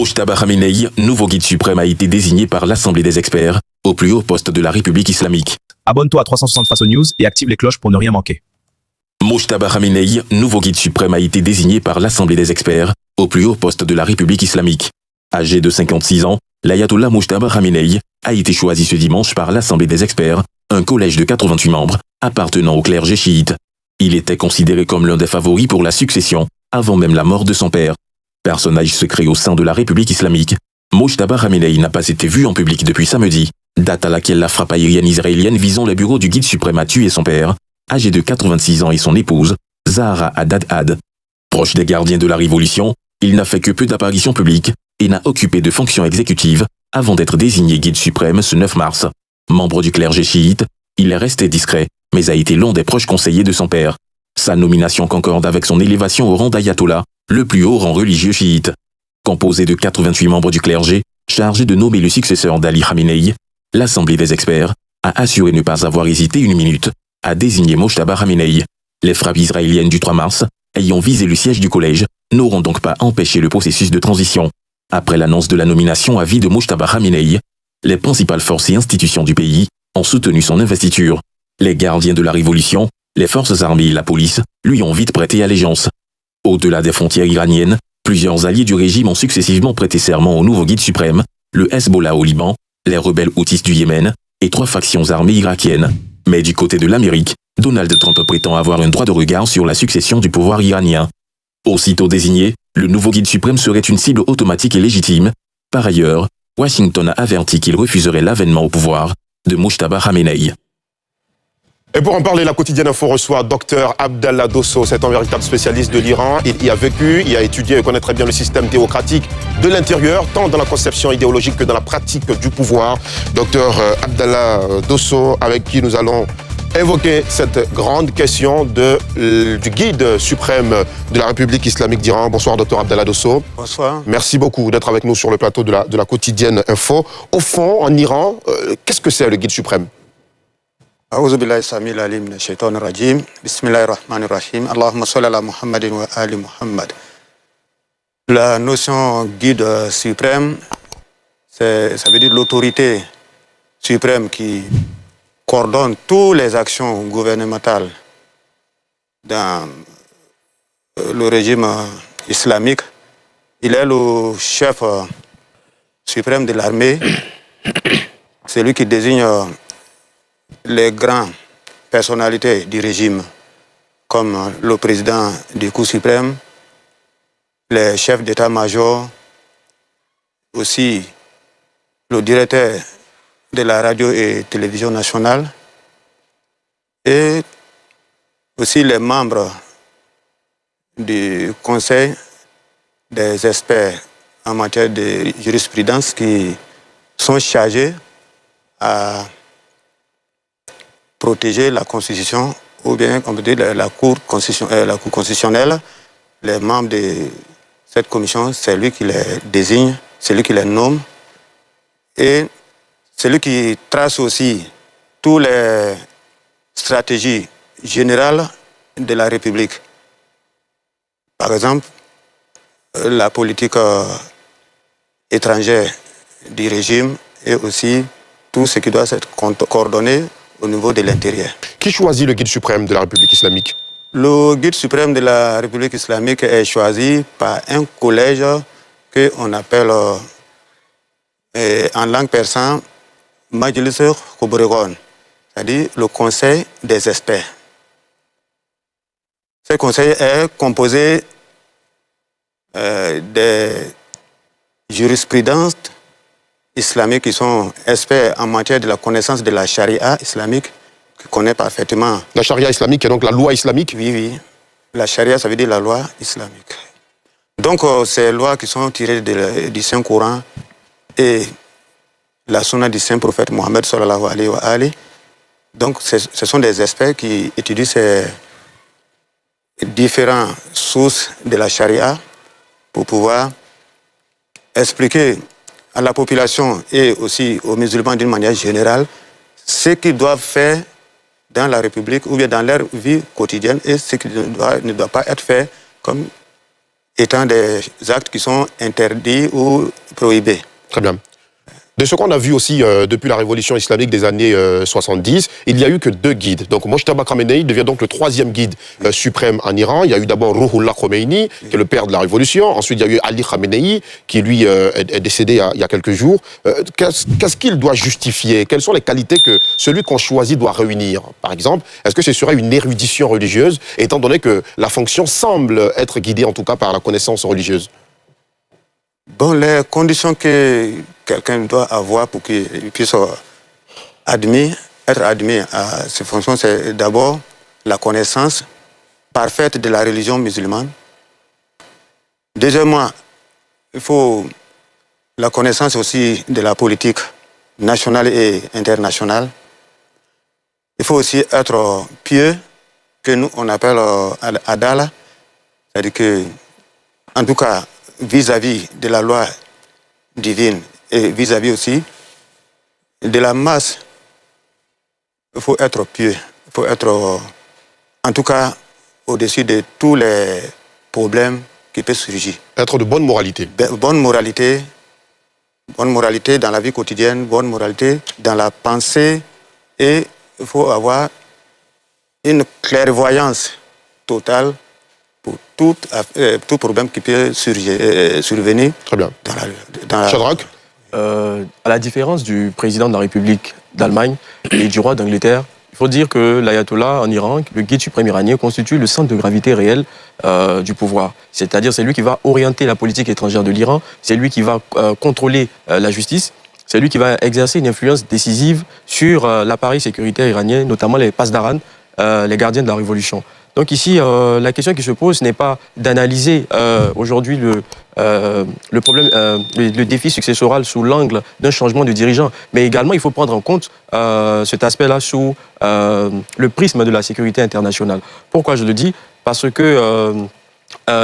Mojtaba Khamenei, nouveau guide suprême, a été désigné par l'Assemblée des experts au plus haut poste de la République islamique. Abonne-toi à 360 Face aux News et active les cloches pour ne rien manquer. Mojtaba Khamenei, nouveau guide suprême, a été désigné par l'Assemblée des experts au plus haut poste de la République islamique. Âgé de 56 ans, l'ayatollah Mojtaba Khamenei a été choisi ce dimanche par l'Assemblée des experts, un collège de 88 membres appartenant au clergé chiite. Il était considéré comme l'un des favoris pour la succession, avant même la mort de son père. Personnage secret au sein de la République islamique, Mojtaba Khamenei n'a pas été vu en public depuis samedi, date à laquelle la frappe aérienne israélienne visant les bureaux du guide suprême a tué son père, âgé de 86 ans, et son épouse, Zahra Haddad. Proche des gardiens de la Révolution, il n'a fait que peu d'apparitions publiques et n'a occupé de fonctions exécutives avant d'être désigné guide suprême ce 9 mars. Membre du clergé chiite, il est resté discret, mais a été l'un des proches conseillers de son père. Sa nomination concorde avec son élévation au rang d'ayatollah, le plus haut rang religieux chiite. Composé de 88 membres du clergé, chargé de nommer le successeur d'Ali Khamenei, l'Assemblée des experts a assuré ne pas avoir hésité une minute à désigner Mojtaba Khamenei. Les frappes israéliennes du 3 mars, ayant visé le siège du collège, n'auront donc pas empêché le processus de transition. Après l'annonce de la nomination à vie de Mojtaba Khamenei, les principales forces et institutions du pays ont soutenu son investiture. Les gardiens de la Révolution, les forces armées et la police lui ont vite prêté allégeance. Au-delà des frontières iraniennes, plusieurs alliés du régime ont successivement prêté serment au nouveau guide suprême, le Hezbollah au Liban, les rebelles houthis du Yémen et 3 factions armées irakiennes. Mais du côté de l'Amérique, Donald Trump prétend avoir un droit de regard sur la succession du pouvoir iranien. Aussitôt désigné, le nouveau guide suprême serait une cible automatique et légitime. Par ailleurs, Washington a averti qu'il refuserait l'avènement au pouvoir de Mojtaba Khamenei. Et pour en parler, la quotidienne info reçoit Dr Abdallah Dosso. C'est un véritable spécialiste de l'Iran. Il y a vécu, il a étudié et connaît très bien le système théocratique de l'intérieur, tant dans la conception idéologique que dans la pratique du pouvoir. Dr Abdallah Dosso, avec qui nous allons évoquer cette grande question du guide suprême de la République islamique d'Iran. Bonsoir, Dr Abdallah Dosso. Bonsoir. Merci beaucoup d'être avec nous sur le plateau de la quotidienne info. Au fond, en Iran, qu'est-ce que c'est le guide suprême? أعوذ بالله السميع العليم من الشيطان الرجيم بسم الله الرحمن الرحيم اللهم صل على محمد وآل محمد. La notion guide suprême, ça veut dire l'autorité suprême qui coordonne toutes les actions gouvernementales dans le régime islamique. Il est le chef suprême de l'armée. C'est lui qui désigne les grandes personnalités du régime, comme le président du Cour suprême, les chefs d'état-major, aussi le directeur de la radio et télévision nationale, et aussi les membres du Conseil des experts en matière de jurisprudence qui sont chargés à protéger la Constitution, ou bien, on peut dire, la Cour constitutionnelle. Les membres de cette commission, c'est lui qui les désigne, c'est lui qui les nomme, et c'est lui qui trace aussi toutes les stratégies générales de la République. Par exemple, la politique étrangère du régime et aussi tout ce qui doit être coordonné au niveau de l'intérieur. Qui choisit le guide suprême de la République islamique? Le guide suprême de la République islamique est choisi par un collège qu'on appelle en langue persane Majlis Khubregon, c'est-à-dire le conseil des experts. Ce conseil est composé des jurisprudences islamiques qui sont experts en matière de la connaissance de la charia islamique, qui connaît parfaitement. La charia islamique est donc la loi islamique? Oui, oui. La charia, ça veut dire la loi islamique. Donc, ces lois qui sont tirées du Saint-Coran et la sunna du Saint-Prophète Mohammed sallallahu alayhi wa alayhi. Donc, ce sont des experts qui étudient ces différentes sources de la charia pour pouvoir expliquer à la population et aussi aux musulmans d'une manière générale ce qu'ils doivent faire dans la République ou bien dans leur vie quotidienne et ce qui ne doit pas être fait comme étant des actes qui sont interdits ou prohibés. Très bien. De ce qu'on a vu aussi depuis la révolution islamique des années 70, il n'y a eu que 2 guides. Donc Mojtaba Khamenei devient donc le 3e guide suprême en Iran. Il y a eu d'abord Ruhollah Khomeini, qui est le père de la révolution. Ensuite, il y a eu Ali Khamenei, qui lui est décédé il y a quelques jours. Qu'est-ce qu'il doit justifier? Quelles sont les qualités que celui qu'on choisit doit réunir? Par exemple, est-ce que ce serait une érudition religieuse, étant donné que la fonction semble être guidée en tout cas par la connaissance religieuse? Bon, les conditions que quelqu'un doit avoir pour qu'il puisse être admis à ces fonctions, c'est d'abord la connaissance parfaite de la religion musulmane. Deuxièmement, il faut la connaissance aussi de la politique nationale et internationale. Il faut aussi être pieux, que nous on appelle Adala, c'est-à-dire que, en tout cas, vis-à-vis de la loi divine et vis-à-vis aussi de la masse, il faut être pieux, il faut être, en tout cas, au-dessus de tous les problèmes qui peuvent surgir. Être de bonne moralité. Bonne moralité dans la vie quotidienne, bonne moralité dans la pensée, et il faut avoir une clairvoyance totale pour tout problème qui peut survenir. Très bien. Dans la... Shadrach? À la différence du président de la République d'Allemagne et du roi d'Angleterre, il faut dire que l'ayatollah en Iran, le guide suprême iranien, constitue le centre de gravité réel du pouvoir. C'est-à-dire c'est lui qui va orienter la politique étrangère de l'Iran, c'est lui qui va contrôler la justice, c'est lui qui va exercer une influence décisive sur l'appareil sécuritaire iranien, notamment les Pasdaran, les gardiens de la révolution. Donc ici, la question qui se pose, ce n'est pas d'analyser aujourd'hui le problème, le défi successoral sous l'angle d'un changement de dirigeant, mais également il faut prendre en compte cet aspect-là sous le prisme de la sécurité internationale. Pourquoi je le dis? Parce que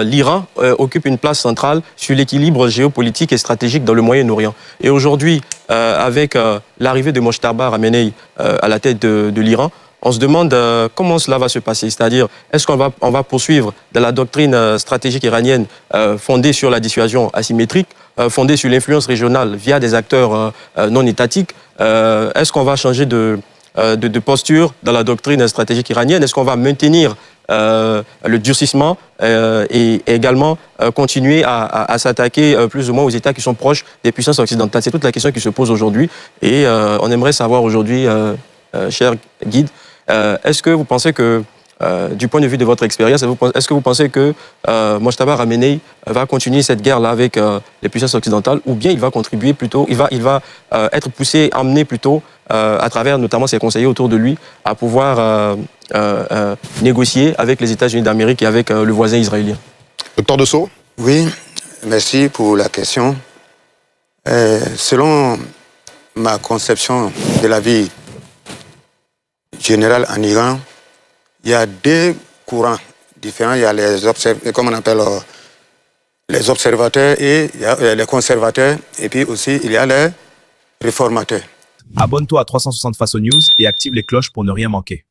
l'Iran occupe une place centrale sur l'équilibre géopolitique et stratégique dans le Moyen-Orient. Et aujourd'hui, avec l'arrivée de Mojtaba Khamenei à la tête de l'Iran, on se demande comment cela va se passer. C'est-à-dire, est-ce qu'on va poursuivre dans la doctrine stratégique iranienne fondée sur la dissuasion asymétrique, fondée sur l'influence régionale via des acteurs non étatiques? Est-ce qu'on va changer de posture dans la doctrine stratégique iranienne? Est-ce qu'on va maintenir le durcissement et également continuer à s'attaquer plus ou moins aux États qui sont proches des puissances occidentales? C'est toute la question qui se pose aujourd'hui. Et on aimerait savoir aujourd'hui, cher guide, est-ce que vous pensez que, du point de vue de votre expérience, est-ce que vous pensez que Mojtaba Khamenei va continuer cette guerre-là avec les puissances occidentales, ou bien il va contribuer plutôt, il va être poussé, emmené plutôt, à travers notamment ses conseillers autour de lui, à pouvoir négocier avec les États-Unis d'Amérique et avec le voisin israélien? Docteur Dosso? Oui, merci pour la question. Selon ma conception de la vie générale en Iran, il y a 2 courants différents. Il y a comme on appelle les observateurs, et il y a les conservateurs, et puis aussi il y a les réformateurs. Abonne-toi à 360 Face aux News et active les cloches pour ne rien manquer.